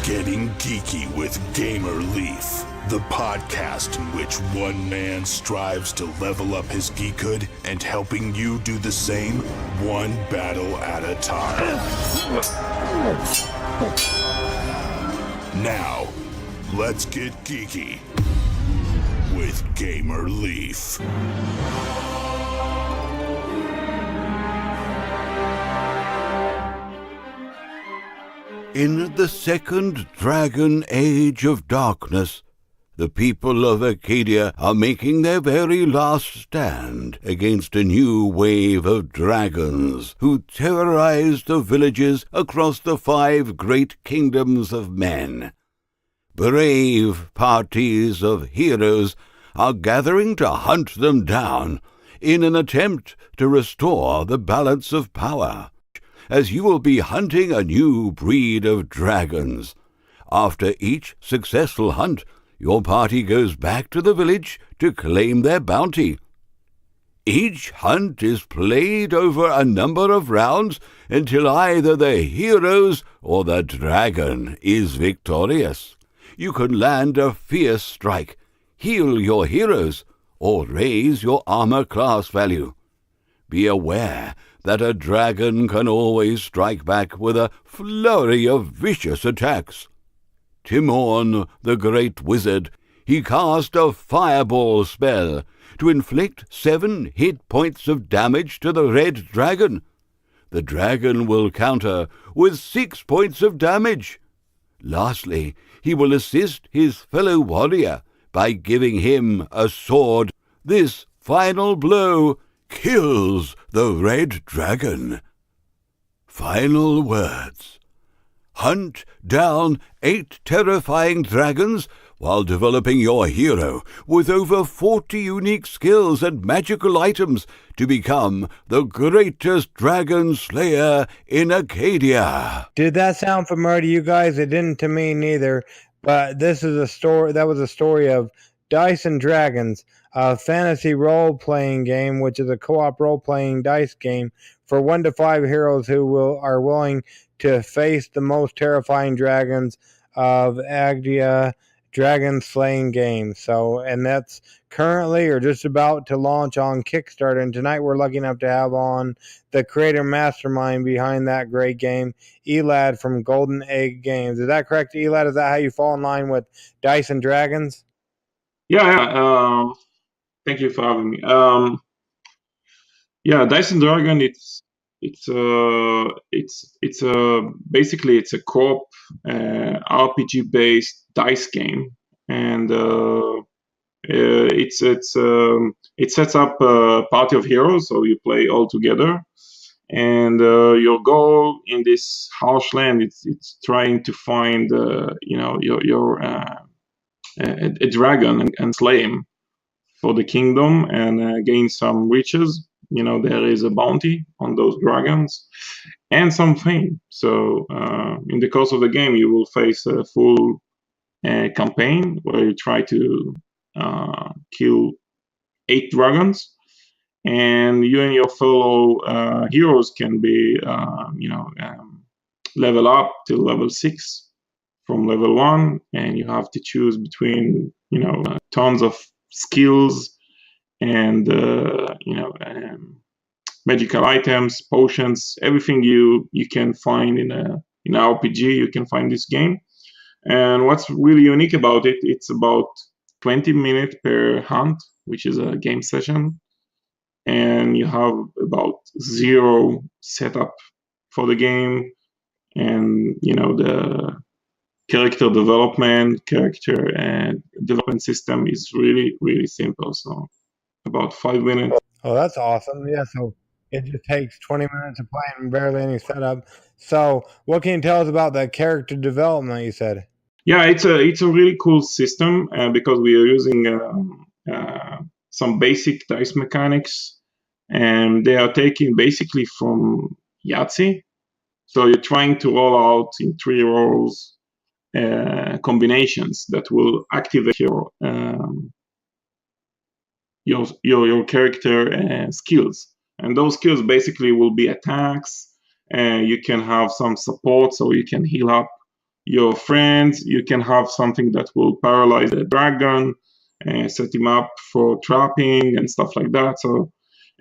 Getting Geeky with Gamer Leaf, the podcast in which one man strives to level up his geekhood and helping you do the same, one battle at a time. Now, let's get geeky with Gamer Leaf. In the second dragon age of darkness, the people of Arcadia are making their very last stand against a new wave of dragons who terrorize the villages across the 5 great kingdoms of men. Brave parties of heroes are gathering to hunt them down in an attempt to restore the balance of power, as you will be hunting a new breed of dragons. After each successful hunt, your party goes back to the village to claim their bounty. Each hunt is played over a number of rounds until either the heroes or the dragon is victorious. You can land a fierce strike, heal your heroes, or raise your armor class value. Be aware that a dragon can always strike back with a flurry of vicious attacks. Timorn, the great wizard, he cast a fireball spell to inflict 7 hit points of damage to the red dragon. The dragon will counter with 6 points of damage. Lastly, he will assist his fellow warrior by giving him a sword. This final blow kills the red dragon. Final words. Hunt down 8 terrifying dragons while developing your hero with over 40 unique skills and magical items to become the greatest dragon slayer in Arcadia. Did that sound familiar to you guys? It didn't to me neither, but this is a story. That was a story of Dice and Dragons, a fantasy role-playing game, which is a co-op role-playing dice game for 1 to 5 heroes who are willing to face the most terrifying dragons of Agdia dragon slaying games. So, and that's currently or just about to launch on Kickstarter. And tonight we're lucky enough to have on the creator mastermind behind that great game, Elad from Golden Egg Games. Is that correct, Elad? Is that how you fall in line with Dice and Dragons? Yeah. Thank you for having me. Dice and Dragon. Basically it's a co-op RPG based dice game, and it sets up a party of heroes, so you play all together, and your goal in this harsh land it's trying to find a dragon and slay him for the kingdom and gain some riches. There is a bounty on those dragons and some fame. So in the course of the game, you will face a full campaign where you try to kill 8 dragons, and you and your fellow heroes can be, level up to level 6 from level 1, and you have to choose between, tons of skills and magical items, potions, everything you can find in an RPG. You can find this game, and what's really unique about it, it's about 20 minutes per hunt, which is a game session, and you have about 0 setup for the game, and the character development system is really, really simple. So about 5 minutes. Oh, that's awesome. Yeah, so it just takes 20 minutes to play and barely any setup. So what can you tell us about the character development you said? Yeah, it's a really cool system because we are using some basic dice mechanics, and they are taken basically from Yahtzee. So you're trying to roll out in 3 rolls combinations that will activate your your character skills, and those skills basically will be attacks. You can have some support, so you can heal up your friends. You can have something that will paralyze a dragon, set him up for trapping and stuff like that. So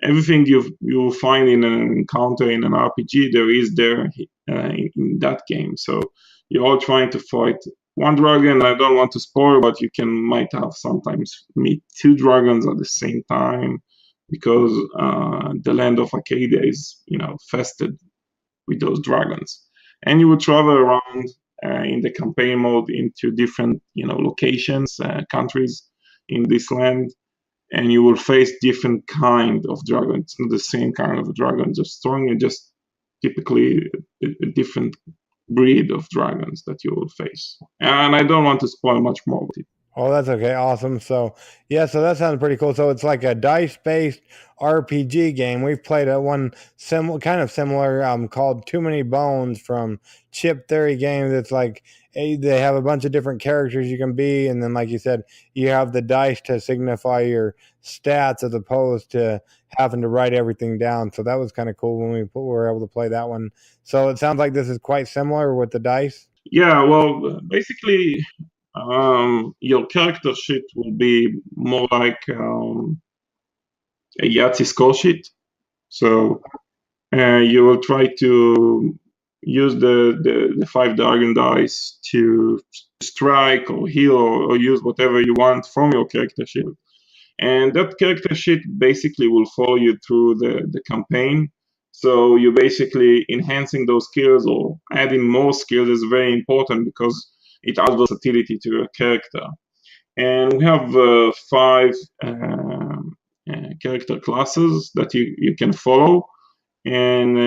everything you will find in an encounter in an RPG, there is there in that game. So you're all trying to fight one dragon. I don't want to spoil, but you might have sometimes meet two dragons at the same time, because the land of Arcadia is fested with those dragons. And you will travel around in the campaign mode into different locations, countries in this land, and you will face different kind of dragons. It's not the same kind of dragon, just throwing it, just typically a different breed of dragons that you will face. And I don't want to spoil much more about it. Oh, that's okay. Awesome. So, yeah, so that sounds pretty cool. So it's like a dice-based RPG game. We've played one kind of similar called Too Many Bones from Chip Theory Games. It's like they have a bunch of different characters you can be, and then, like you said, you have the dice to signify your stats as opposed to having to write everything down. So that was kind of cool when we were able to play that one. So it sounds like this is quite similar with the dice. Yeah, well, basically, your character sheet will be more like a Yahtzee score sheet. So you will try to use the 5 dragon dice to strike or heal or use whatever you want from your character sheet. And that character sheet basically will follow you through the campaign. So you basically enhancing those skills or adding more skills is very important, because it adds versatility to your character. And we have 5 character classes that you can follow. And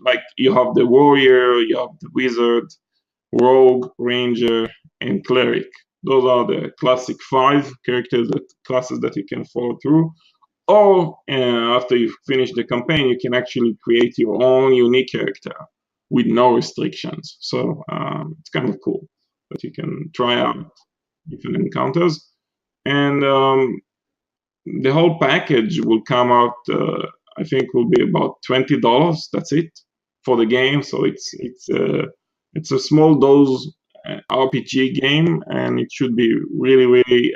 like you have the warrior, you have the wizard, rogue, ranger, and cleric. Those are the classic 5 classes that you can follow through. Or after you finish the campaign, you can actually create your own unique character with no restrictions. So it's kind of cool that you can try out different encounters. And the whole package will come out, I think, will be about $20. That's it for the game. So it's a small dose RPG game, and it should be really, really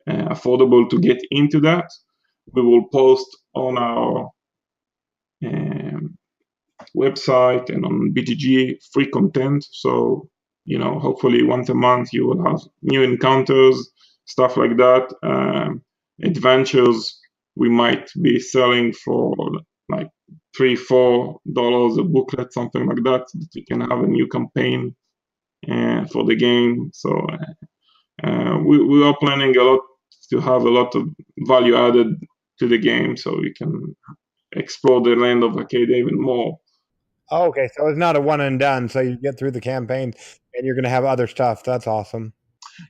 affordable to get into that. We will post on our website and on BGG free content. So, hopefully once a month you will have new encounters, stuff like that. Adventures we might be selling for like $3-4 a booklet, something like that you can have a new campaign for the game. So we are planning a lot to have a lot of value added to the game, so we can explore the land of Arcadia even more. Oh, okay, so it's not a one and done. So you get through the campaign, and you're going to have other stuff. That's awesome.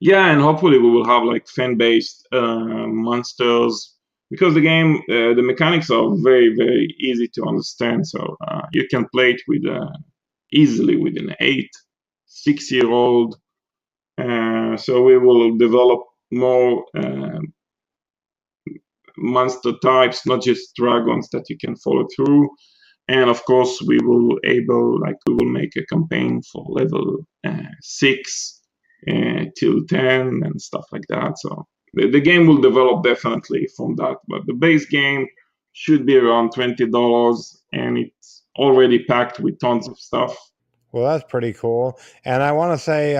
Yeah, and hopefully we will have like fan-based monsters, because the game, the mechanics are very, very easy to understand. So you can play it with easily with an 8-6-year-old. So we will develop more monster types, not just dragons that you can follow through. And of course, we will make a campaign for level 6 till 10 and stuff like that. So the game will develop definitely from that. But the base game should be around $20, and it's already packed with tons of stuff. Well, that's pretty cool. And I want to say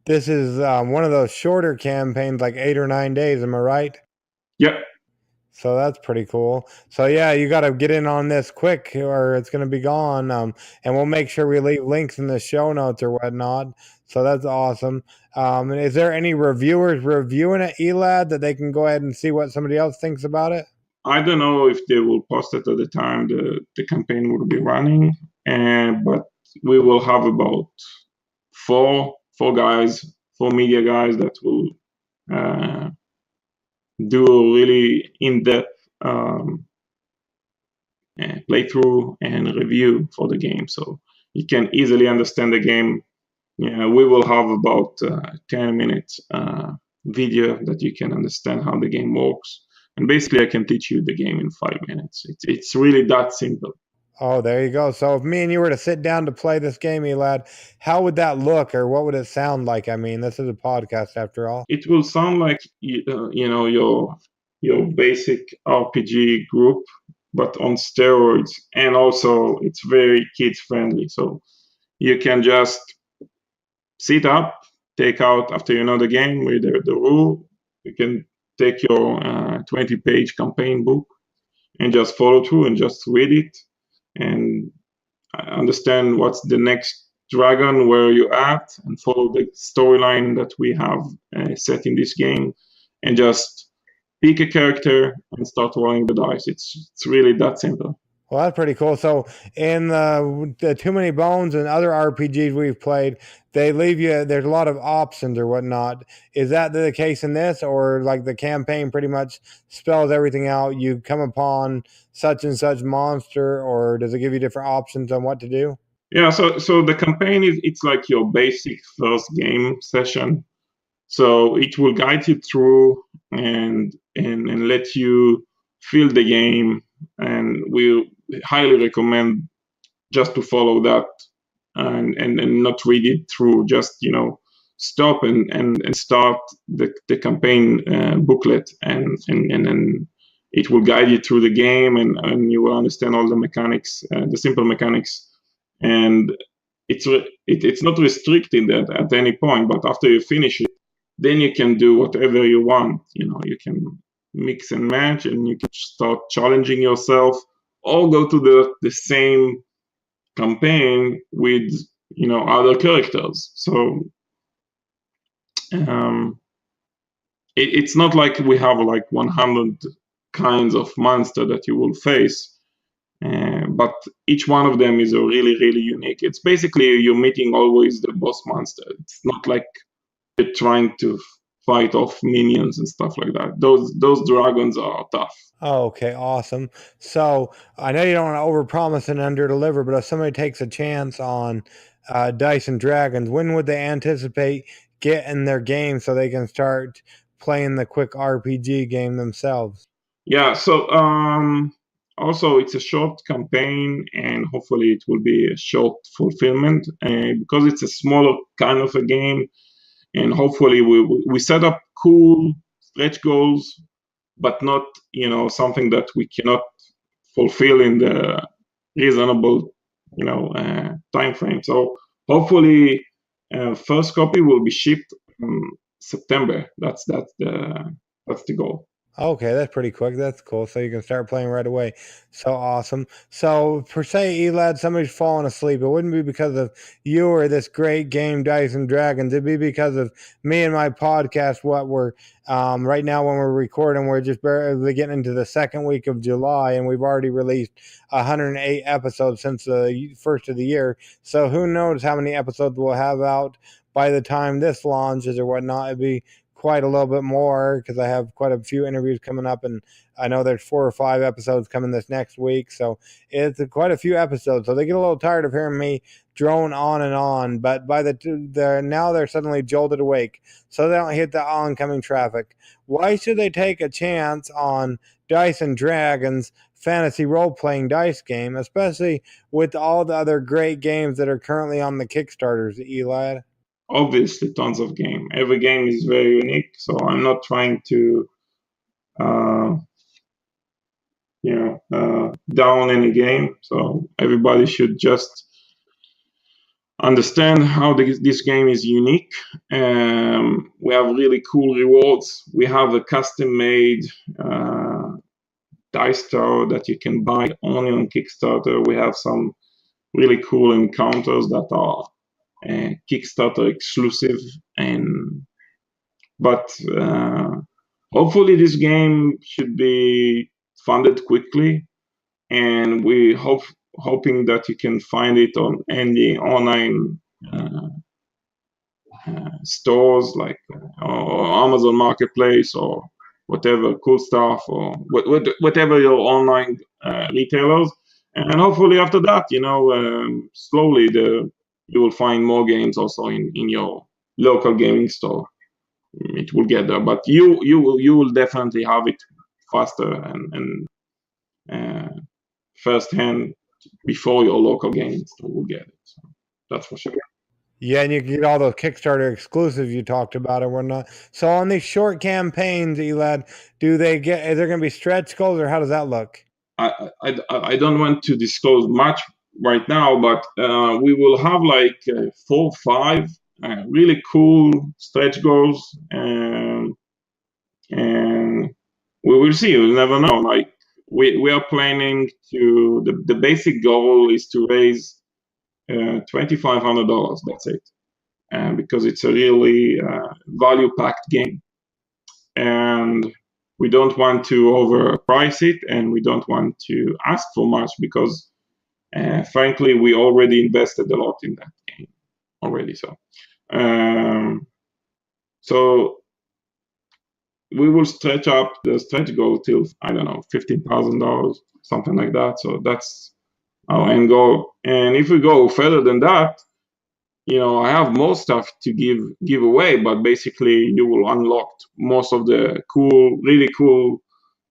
this is one of those shorter campaigns, like 8 or 9 days. Am I right? Yep. So that's pretty cool. So yeah, you got to get in on this quick, or it's going to be gone. And we'll make sure we leave links in the show notes or whatnot. So that's awesome. And is there any reviewers reviewing it, Elad, that they can go ahead and see what somebody else thinks about it? I don't know if they will post it at the time the campaign will be running, but we will have about four media guys that will do a really in-depth playthrough and review for the game, so you can easily understand the game. Yeah, we will have about 10 minutes video that you can understand how the game works. And basically, I can teach you the game in 5 minutes. It's really that simple. Oh, there you go. So if me and you were to sit down to play this game, Elad, how would that look, or what would it sound like? I mean, this is a podcast after all. It will sound like your basic RPG group, but on steroids. And also, it's very kids friendly. So you can just sit up, take out after you know the game, read the rule. You can take your 20-page campaign book and just follow through and just read it and understand what's the next dragon, where you're at, and follow the storyline that we have set in this game, and just pick a character and start rolling the dice. It's really that simple. Well, that's pretty cool. So in the Too Many Bones and other RPGs we've played, they leave you, there's a lot of options or whatnot. Is that the case in this, or like the campaign pretty much spells everything out? You come upon such and such monster, or does it give you different options on what to do? Yeah, so the campaign it's like your basic first game session. So it will guide you through and let you feel the game, and we highly recommend just to follow that and not read it through. Just stop and start the campaign booklet, and it will guide you through the game, and you will understand all the mechanics, the simple mechanics, and it's not restricted at any point. But after you finish it, then you can do whatever you want. You can mix and match, and you can start challenging yourself, or go to the same campaign with other characters. So it's not like we have like 100 kinds of monster that you will face, but each one of them is a really, really unique. It's basically you're meeting always the boss monster. It's not like you're trying to fight off minions and stuff like that. Those dragons are tough. Oh, okay, awesome. So I know you don't want to overpromise and underdeliver, but if somebody takes a chance on Dice and Dragons, when would they anticipate getting their game so they can start playing the quick RPG game themselves? Yeah, so also it's a short campaign, and hopefully it will be a short fulfillment, because it's a smaller kind of a game, and hopefully we set up cool stretch goals, but not something that we cannot fulfill in the reasonable time frame. So hopefully first copy will be shipped in September. That's the goal. Okay, that's pretty quick. That's cool. So you can start playing right away. So awesome. So per se, Elad, somebody's falling asleep. It wouldn't be because of you or this great game, Dice and Dragons. It'd be because of me and my podcast. What we're right now when we're recording, we're just barely getting into the second week of July, and we've already released 108 episodes since the first of the year. So who knows how many episodes we'll have out by the time this launches or whatnot. It'd be quite a little bit more because I have quite a few interviews coming up, and I know there's 4 or 5 episodes coming this next week, so it's quite a few episodes. So they get a little tired of hearing me drone on and on, but by now they're suddenly jolted awake, so they don't hit the oncoming traffic. Why should they take a chance on Dice and Dragons fantasy role-playing dice game, especially with all the other great games that are currently on the Kickstarters, Elad? Obviously tons of game. Every game is very unique, so I'm not trying to down any game. So everybody should just understand how this game is unique. We have really cool rewards. We have a custom-made dice tower that you can buy only on Kickstarter. We have some really cool encounters that are Kickstarter exclusive, but hopefully this game should be funded quickly, and we hoping that you can find it on any online stores like or Amazon Marketplace or whatever cool stuff, or whatever your online retailers, and hopefully after that slowly you will find more games also in your local gaming store. it will get there. But you will definitely have it faster and firsthand before your local game store will get it. So that's for sure. Yeah, and you can get all those Kickstarter exclusives you talked about and whatnot. So on these short campaigns, Elad, is there going to be stretch goals, or how does that look? I don't want to disclose much right now, but we will have like 4 or 5 really cool stretch goals, and we will see. We'll never know. Like we are planning to the basic goal is to raise $2,500. That's it, because it's a really value-packed game, and we don't want to overprice it, and we don't want to ask for much because, frankly, we already invested a lot in that game already. So we will stretch up the stretch goal till, I don't know, $15,000, something like that. So that's our end goal. And if we go further than that, I have more stuff to give away, but basically you will unlock most of the cool, really cool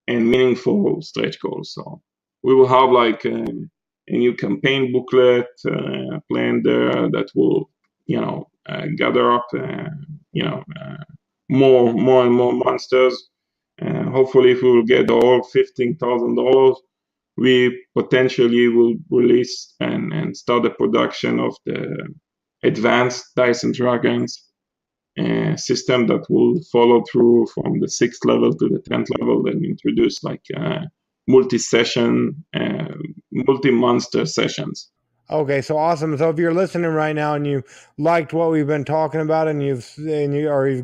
and meaningful stretch goals. So we will have like a new campaign booklet planned there that will, gather up, more and more monsters. And hopefully, if we will get all $15,000, we potentially will release and start the production of the advanced Dice and Dragons system that will follow through from the 6th level to the 10th level and introduce like multi-session, multi-monster sessions. Okay, so awesome. So if you're listening right now and you liked what we've been talking about, and you've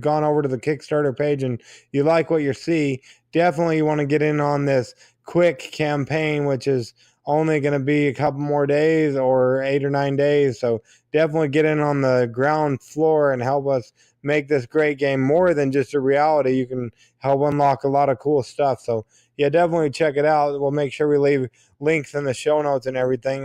gone over to the Kickstarter page and you like what you see, definitely you want to get in on this quick campaign, which is only going to be a couple more days or 8 or 9 days. So definitely get in on the ground floor and help us make this great game more than just a reality. You can help unlock a lot of cool stuff. So yeah, definitely check it out. We'll make sure we leave links in the show notes and everything.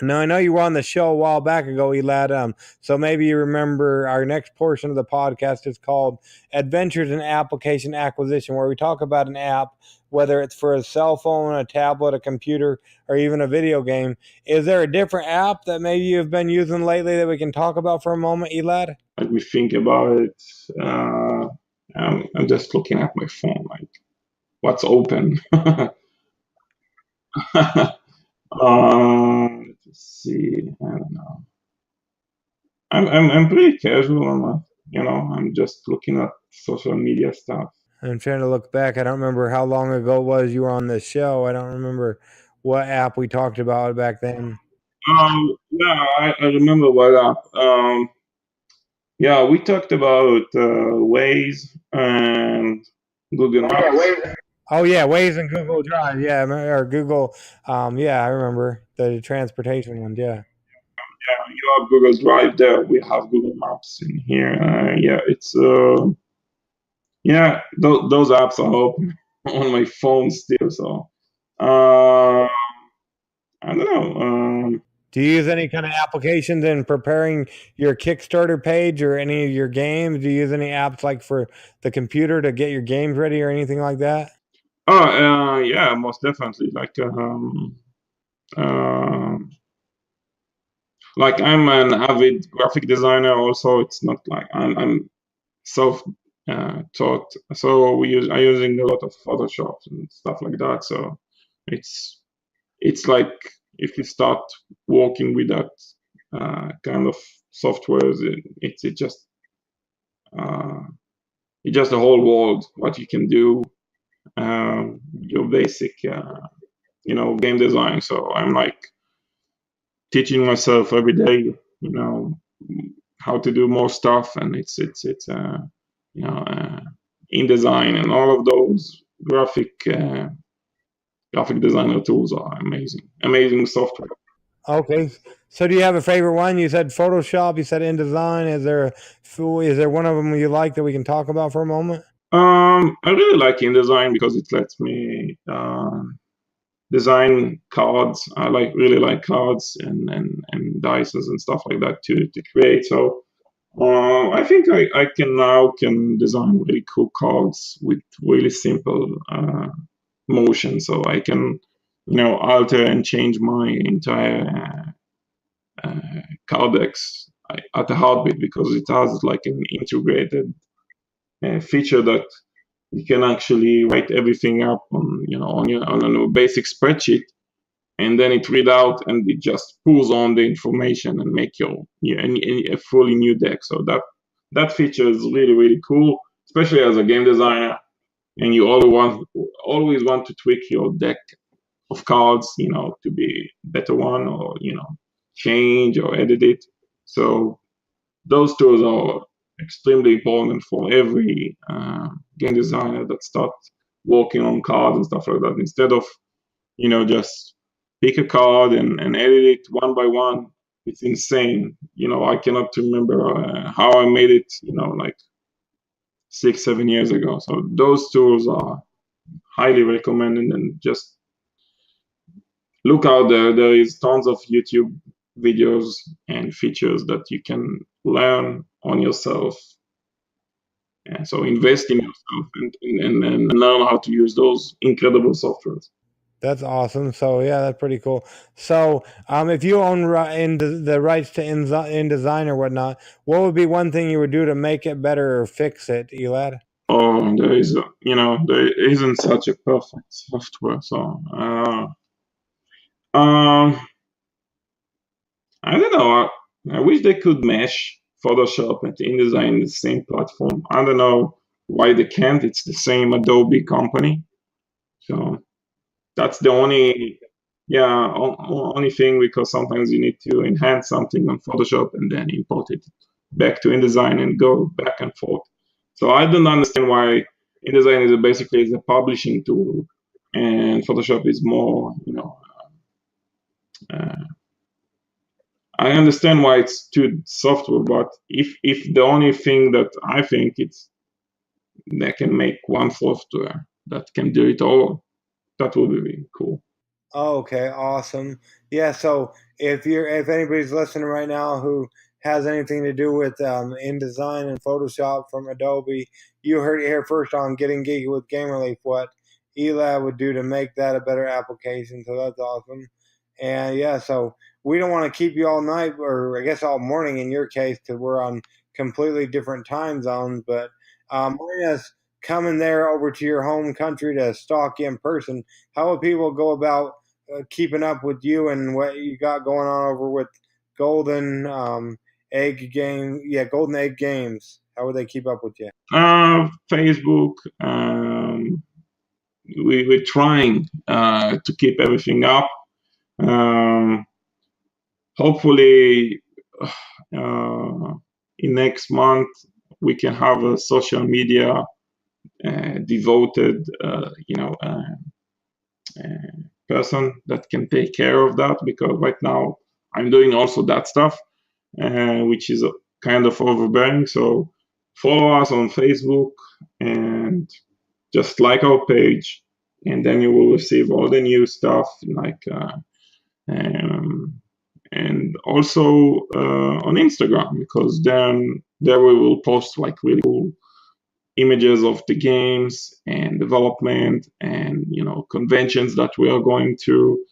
Now, I know you were on the show a while back ago, Elad, so maybe you remember our next portion of the podcast is called Adventures in Application Acquisition, where we talk about an app, whether it's for a cell phone, a tablet, a computer, or even a video game. Is there a different app that maybe you've been using lately that we can talk about for a moment, Elad? Let me think about it. I'm just looking at my phone, like what's open. Let's see. I don't know. I'm pretty casual. I'm just looking at social media stuff. I'm trying to look back. I don't remember how long ago it was you were on this show. I don't remember what app we talked about back then. Yeah, I remember what app. Yeah, we talked about Waze and Google Maps. Oh yeah, Waze and Google Drive. Yeah, or Google. Yeah, I remember the transportation one. Yeah. Yeah, you have Google Drive there. We have Google Maps in here. Yeah, it's yeah, those apps are open on my phone still. So I don't know. Do you use any kind of applications in preparing your Kickstarter page or any of your games? Do you use any apps like for the computer to get your games ready or anything like that? Oh, yeah, most definitely. Like I'm an avid graphic designer. Also, it's not like I'm self taught. So I'm using a lot of Photoshop and stuff like that. So it's like if you start working with that kind of software, it's just the whole world what you can do. Your basic game design. So I'm like teaching myself every day, how to do more stuff, and it's InDesign and all of those graphic designer tools are amazing software. Okay, so do you have a favorite one? You said Photoshop. You said InDesign. Is there one of them you like that we can talk about for a moment? I really like InDesign because it lets me design cards. I really like cards and dices and stuff like that to create. So I think I can design really cool cards with really simple motion, so I can alter and change my entire card decks at a heartbeat, because it has like an integrated feature that you can actually write everything up on a basic spreadsheet, and then it read out and it just pulls on the information and make a fully new deck. So that feature is really, really cool, especially as a game designer, and you always want to tweak your deck of cards, to be better one, or change or edit it. So those tools are extremely important for every game designer that starts working on cards and stuff like that. Instead of just pick a card and edit it one by one. It's insane. I cannot remember how I made it, like 6-7 years ago. So those tools are highly recommended, and just look out there. There is tons of YouTube videos and features that you can learn on yourself. And so invest in yourself and learn how to use those incredible softwares. That's awesome. So yeah, that's pretty cool. So if you own the rights to InDesign or whatnot, what would be one thing you would do to make it better or fix it, Elad? Oh, there isn't such a perfect software. So I don't know. I wish they could mesh Photoshop and InDesign in the same platform. I don't know why they can't. It's the same Adobe company. So that's the only thing, because sometimes you need to enhance something on Photoshop and then import it back to InDesign and go back and forth. So I don't understand why InDesign is basically a publishing tool and Photoshop is more, I understand why it's two software, but if the only thing that I think it's they can make one software that can do it all, that would be really cool. Oh, okay, awesome. Yeah, so if anybody's listening right now who has anything to do with InDesign and Photoshop from Adobe, you heard it here first on Getting Geeky with Game Relief, what Elad would do to make that a better application. So that's awesome. And yeah, so we don't want to keep you all night, or I guess all morning in your case, because we're on completely different time zones. But Marina's coming there over to your home country to stalk you in person. How would people go about keeping up with you and what you got going on over with Golden Egg Game? Yeah, Golden Egg Games. How would they keep up with you? Facebook. We're trying to keep everything up. Hopefully, in next month we can have a social media devoted, person that can take care of that, because right now I'm doing also that stuff, which is kind of overbearing. So follow us on Facebook and just like our page, and then you will receive all the new stuff, like and also on Instagram, because then there we will post like really cool images of the games and development and conventions that we are going to,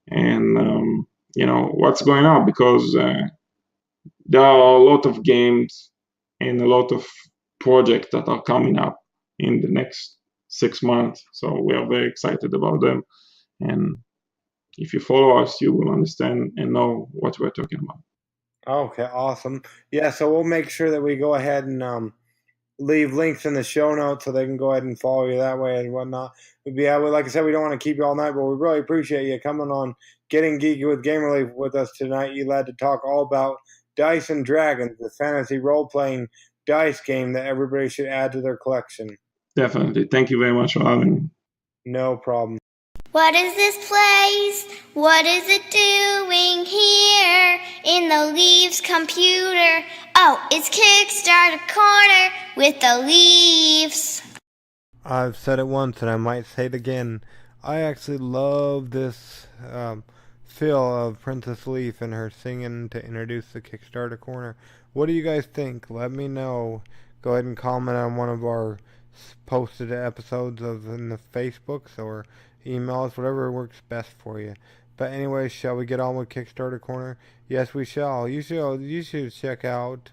and what's going on, because there are a lot of games and a lot of projects that are coming up in the next 6 months. So we are very excited about them, and if you follow us, you will understand and know what we're talking about. Okay, awesome. Yeah, so we'll make sure that we go ahead and leave links in the show notes so they can go ahead and follow you that way and whatnot. But yeah, like I said, we don't want to keep you all night, but we really appreciate you coming on Getting Geeky with Game Relief with us tonight. Elad, to talk all about Dice and Dragons, the fantasy role-playing dice game that everybody should add to their collection. Definitely. Thank you very much for having me. No problem. What is this place? What is it doing here in the Leaves computer? Oh, it's Kickstarter Corner with the Leaves. I've said it once and I might say it again. I actually love this feel of Princess Leaf and her singing to introduce the Kickstarter Corner. What do you guys think? Let me know. Go ahead and comment on one of our posted episodes in the Facebooks or email us, whatever works best for you. But anyway, shall we get on with Kickstarter Corner? Yes, we shall. You should check out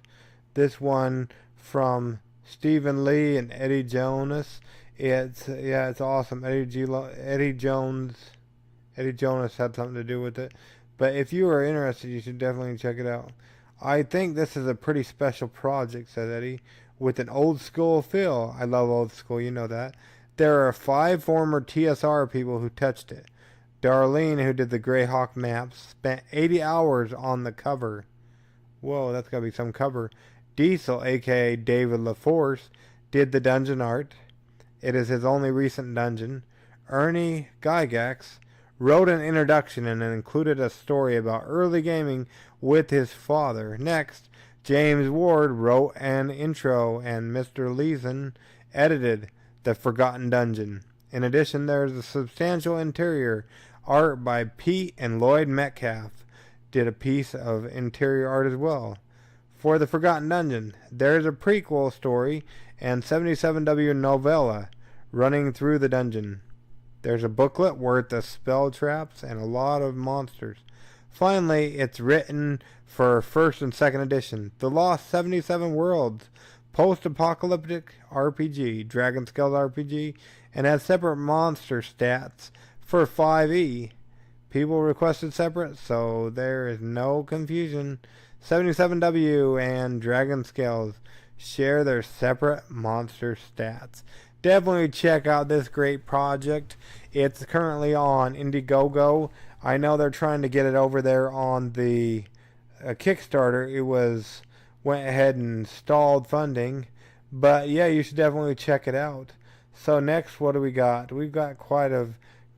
this one from Stephen Lee and Eddie Jonas. It's awesome. Eddie Jonas had something to do with it. But if you are interested, you should definitely check it out. I think this is a pretty special project, said Eddie, with an old school feel. I love old school, you know that. There are 5 former TSR people who touched it. Darlene, who did the Greyhawk maps, spent 80 hours on the cover. Whoa, that's gotta be some cover. Diesel, aka David LaForce, did the dungeon art. It is his only recent dungeon. Ernie Gygax wrote an introduction and included a story about early gaming with his father. Next, James Ward wrote an intro and Mr. Leeson edited The Forgotten Dungeon. In addition, there is a substantial interior art by Pete and Lloyd Metcalf. Did a piece of interior art as well. For The Forgotten Dungeon, there is a prequel story and 77W novella running through the dungeon. There's a booklet worth of spell traps and a lot of monsters. Finally, it's written for 1st and 2nd edition. The Lost 77 Worlds, post-apocalyptic RPG, Dragon Scales RPG, and has separate monster stats for 5e. People requested separate, so there is no confusion. 77W and Dragon Scales share their separate monster stats. Definitely check out this great project. It's currently on Indiegogo. I know they're trying to get it over there on the Kickstarter. It went ahead and stalled funding. But yeah, you should definitely check it out. So next, what do we got? We've got quite a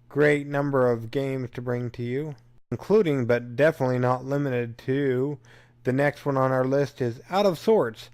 great number of games to bring to you, including but definitely not limited to, the next one on our list is Out of Sorts.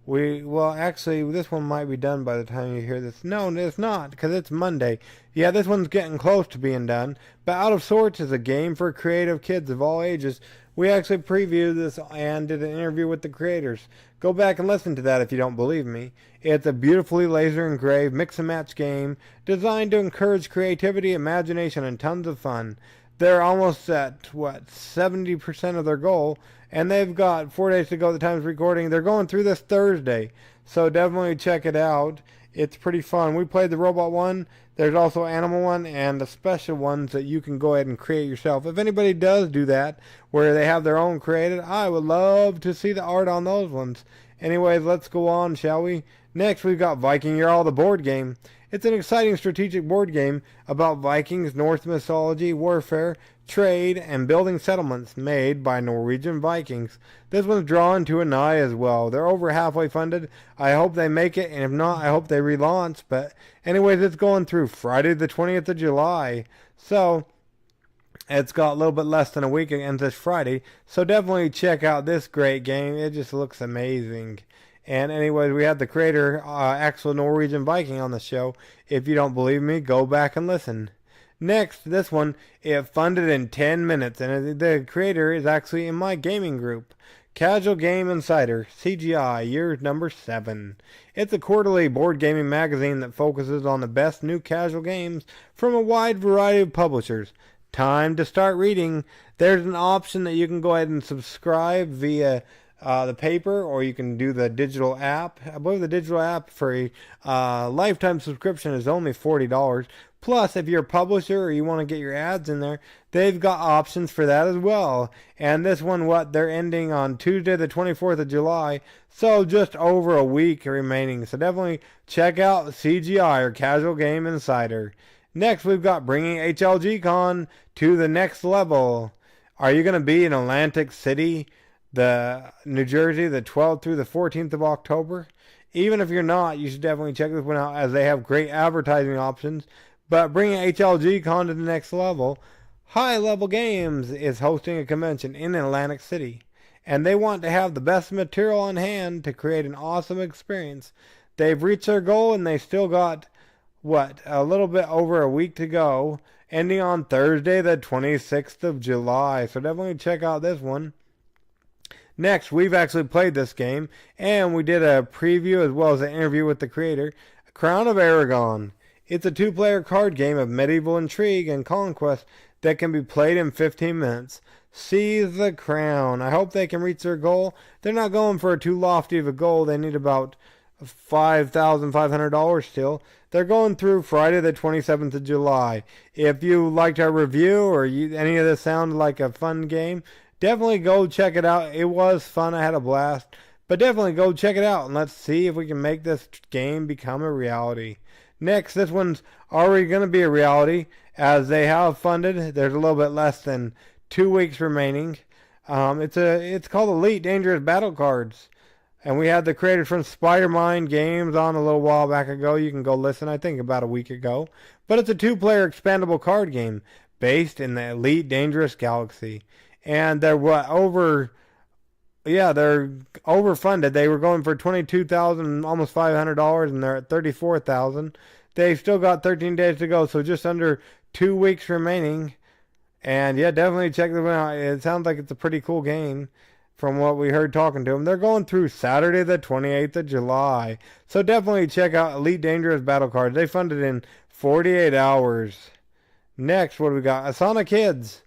Actually, this one might be done by the time you hear this. No, it's not, because it's Monday. Yeah, this one's getting close to being done. But Out of Sorts is a game for creative kids of all ages. We actually previewed this and did an interview with the creators. Go back and listen to that if you don't believe me. It's a beautifully laser engraved mix and match game designed to encourage creativity, imagination, and tons of fun. They're almost at, 70% of their goal, and they've got 4 days to go at the time of recording. They're going through this Thursday, so definitely check it out. It's pretty fun. We played the robot one. There's also animal one and the special ones that you can go ahead and create yourself. If anybody does do that, where they have their own created, I would love to see the art on those ones. Anyways, let's go on, shall we? Next, we've got Vikingjarl, the board game. It's an exciting strategic board game about Vikings, Norse mythology, warfare, trade, and building settlements made by Norwegian Vikings. This one's drawn to an eye as well. They're over halfway funded. I hope they make it, and if not, I hope they relaunch. But anyways, it's going through Friday the 20th of July. So it's got a little bit less than a week and ends this Friday. So definitely check out this great game. It just looks amazing. And anyways, we had the creator, actual Norwegian Viking, on the show. If you don't believe me, go back and listen. Next, this one, it funded in 10 minutes, and the creator is actually in my gaming group. Casual Game Insider, CGI, year number 7. It's a quarterly board gaming magazine that focuses on the best new casual games from a wide variety of publishers. Time to start reading. There's an option that you can go ahead and subscribe via the paper, or you can do the digital app. I believe the digital app for a lifetime subscription is only $40. Plus, if you're a publisher or you want to get your ads in there, they've got options for that as well. And this one, they're ending on Tuesday the 24th of July, so just over a week remaining. So definitely check out CGI, or Casual Game Insider. Next, we've got bringing HLG Con to the next level. Are you going to be in Atlantic City, New Jersey, the 12th through the 14th of October? Even if you're not, you should definitely check this one out, as they have great advertising options. But bringing HLG Con to the next level, High Level Games is hosting a convention in Atlantic City, and they want to have the best material on hand to create an awesome experience. They've reached their goal, and they still got, a little bit over a week to go, ending on Thursday the 26th of July. So definitely check out this one. Next, we've actually played this game, and we did a preview as well as an interview with the creator, Crown of Aragón. It's a 2-player card game of medieval intrigue and conquest that can be played in 15 minutes. Seize the crown. I hope they can reach their goal. They're not going for too lofty of a goal. They need about $5,500 still. They're going through Friday the 27th of July. If you liked our review or any of this sounded like a fun game, definitely go check it out. It was fun. I had a blast. But definitely go check it out and let's see if we can make this game become a reality. Next, this one's already going to be a reality as they have funded. There's a little bit less than 2 weeks remaining. It's called Elite Dangerous Battle Cards. And we had the creators from Spider-Mind Games on a little while back ago. You can go listen, I think about a week ago. But it's a 2-player expandable card game based in the Elite Dangerous Galaxy. And they're overfunded. They were going for $22,000, almost $500, and they're at $34,000. They've still got 13 days to go, so just under 2 weeks remaining. And yeah, definitely check them out. It sounds like it's a pretty cool game from what we heard talking to them. They're going through Saturday the 28th of July. So definitely check out Elite Dangerous Battle Cards. They funded in 48 hours. Next, what do we got? Asanakids.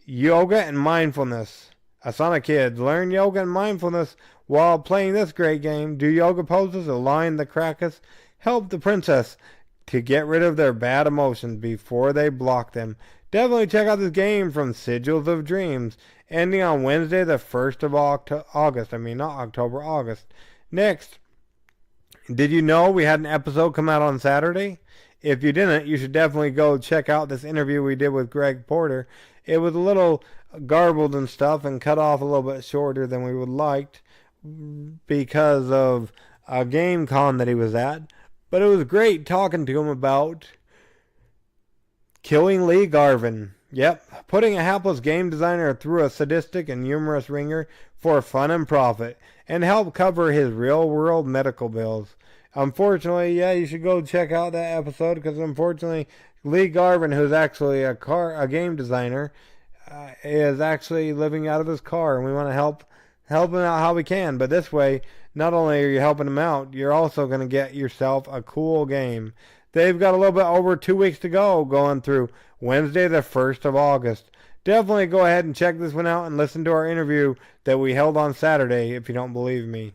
Yoga and mindfulness. Asanakids. Learn yoga and mindfulness while playing this great game. Do yoga poses, align the krakas, help the princess to get rid of their bad emotions before they block them. Definitely check out this game from Sigils of Dreams, ending on Wednesday the 1st of August. I mean, not October, August. Next, did you know we had an episode come out on Saturday? If you didn't, you should definitely go check out this interview we did with Greg Porter. It was a little garbled and stuff and cut off a little bit shorter than we would liked because of a game con that he was at. But it was great talking to him about killing Lee Garvin. Yep, putting a hapless game designer through a sadistic and humorous ringer for fun and profit, and help cover his real-world medical bills. Unfortunately, yeah, you should go check out that episode, because unfortunately, Lee Garvin, who's actually a game designer, is actually living out of his car, and we want to help him out how we can. But this way, not only are you helping him out, you're also going to get yourself a cool game. They've got a little bit over 2 weeks to go, going through Wednesday the 1st of August. Definitely go ahead and check this one out and listen to our interview that we held on Saturday if you don't believe me.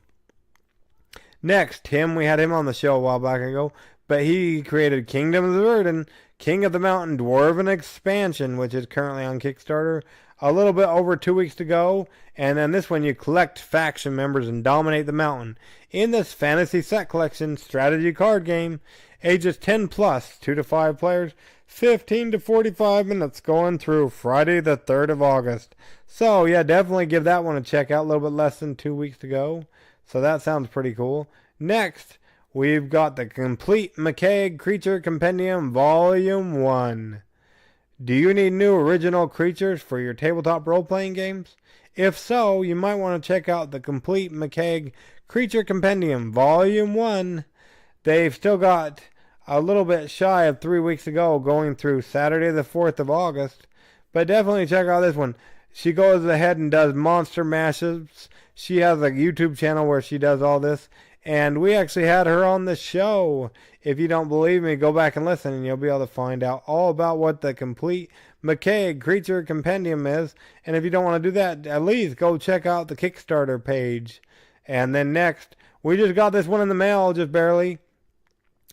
Next, Tim, we had him on the show a while back ago, but he created Kingdoms of Erden, King of the Mountain Dwarven expansion, which is currently on Kickstarter. A little bit over 2 weeks to go, and then this one you collect faction members and dominate the mountain. In this fantasy set collection strategy card game, ages 10 plus, 2 to 5 players, 15 to 45 minutes, going through Friday the 3rd of August. So yeah, definitely give that one a check out. A little bit less than 2 weeks to go. So that sounds pretty cool. Next, we've got the Complete McCaig Creature Compendium Volume 1. Do you need new original creatures for your tabletop role-playing games? If so, you might want to check out the Complete McCaig Creature Compendium Volume 1. They've still got a little bit shy of 3 weeks to go, going through Saturday the 4th of August. But definitely check out this one. She goes ahead and does monster mashups. She has a YouTube channel where she does all this. And we actually had her on the show. If you don't believe me, go back and listen and you'll be able to find out all about what the Complete McCaig Creature Compendium is. And if you don't want to do that, at least go check out the Kickstarter page. And then next, we just got this one in the mail, just barely.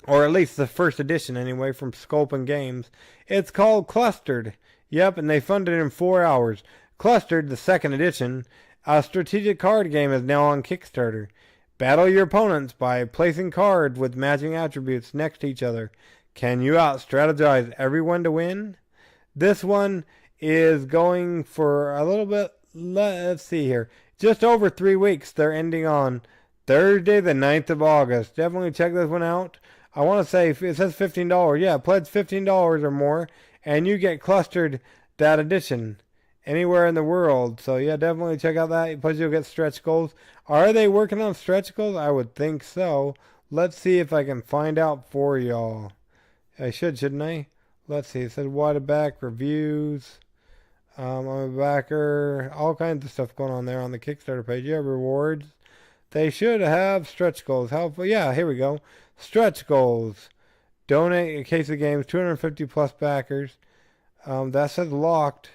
Or at least the first edition anyway, from Sculpin Games. It's called Clustered. Yep, and they funded it in 4 hours. Clustered, the second edition, a strategic card game, is now on Kickstarter. Battle your opponents by placing cards with matching attributes next to each other. Can you out-strategize everyone to win? This one is going for a little bit, let's see here, just over 3 weeks. They're ending on Thursday the 9th of August. Definitely check this one out. I want to say, it says $15. Yeah, pledge $15 or more, and you get Clustered, that edition, anywhere in the world. So yeah, definitely check out that. Plus you'll get stretch goals. Are they working on stretch goals? I would think so. Let's see if I can find out for y'all. I should, shouldn't I? Let's see. It says Waterback reviews. I'm a backer. All kinds of stuff going on there on the Kickstarter page. You have rewards. They should have stretch goals. Helpful. Yeah, here we go. Stretch goals. Donate a case of games. 250 plus backers. That says locked.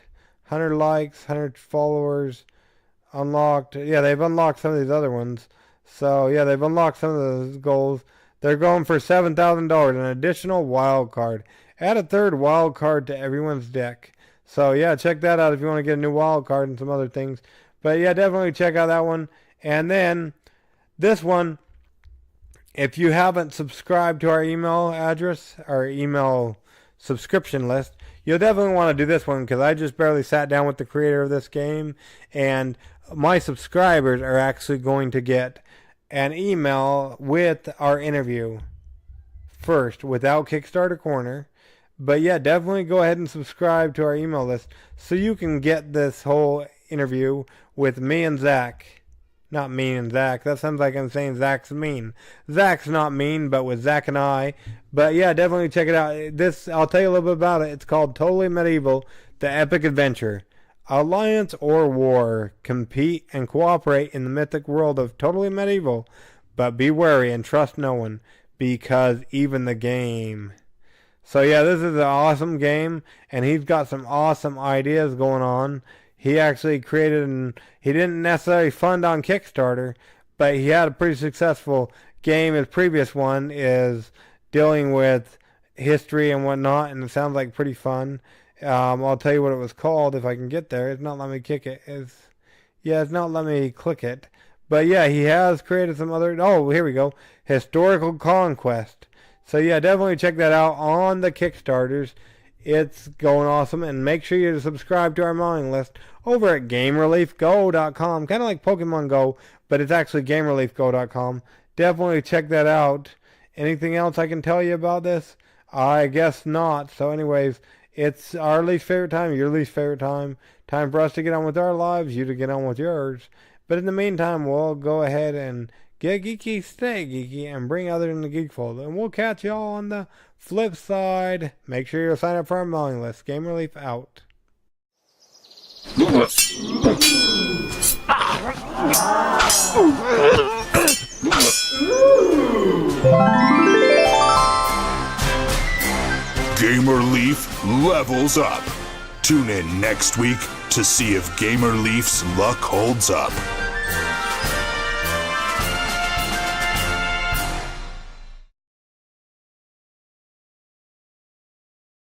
100 likes. 100 followers. Unlocked. Yeah, they've unlocked some of these other ones. So, yeah, they've unlocked some of those goals. They're going for $7,000. An additional wild card. Add a third wild card to everyone's deck. So, yeah, check that out if you want to get a new wild card and some other things. But, yeah, definitely check out that one. And then, this one, if you haven't subscribed to our email address, our email subscription list, you'll definitely want to do this one because I just barely sat down with the creator of this game. And my subscribers are actually going to get an email with our interview first without Kickstarter Corner. But yeah, definitely go ahead and subscribe to our email list so you can get this whole interview with me and Zach. Not me and Zach. That sounds like I'm saying Zach's mean. Zach's not mean, but with Zach and I. But yeah, definitely check it out. This, I'll tell you a little bit about it. It's called Totally Medieval, The Epic Adventure. Alliance or war, compete and cooperate in the mythic world of Totally Medieval, but be wary and trust no one, because even the game. So yeah, this is an awesome game, and he's got some awesome ideas going on. He actually created, and he didn't necessarily fund on Kickstarter, but he had a pretty successful game. His previous one is dealing with history and whatnot, and it sounds like pretty fun. I'll tell you what it was called if I can get there. It's not letting me kick it. It's not letting me click it. But yeah, he has created some other... Oh, here we go. Historical Conquest. So yeah, definitely check that out on the Kickstarters. It's going awesome. And make sure you subscribe to our mailing list over at GameReliefGo.com. Kind of like Pokemon Go, but it's actually GameReliefGo.com. Definitely check that out. Anything else I can tell you about this? I guess not. So anyways... It's our least favorite time, your least favorite time. Time for us to get on with our lives, you to get on with yours. But in the meantime, we'll go ahead and get geeky, stay geeky, and bring others in the geek fold. And we'll catch y'all on the flip side. Make sure you sign up for our mailing list. Game Relief out. Gamer Leaf levels up. Tune in next week to see if Gamer Leaf's luck holds up.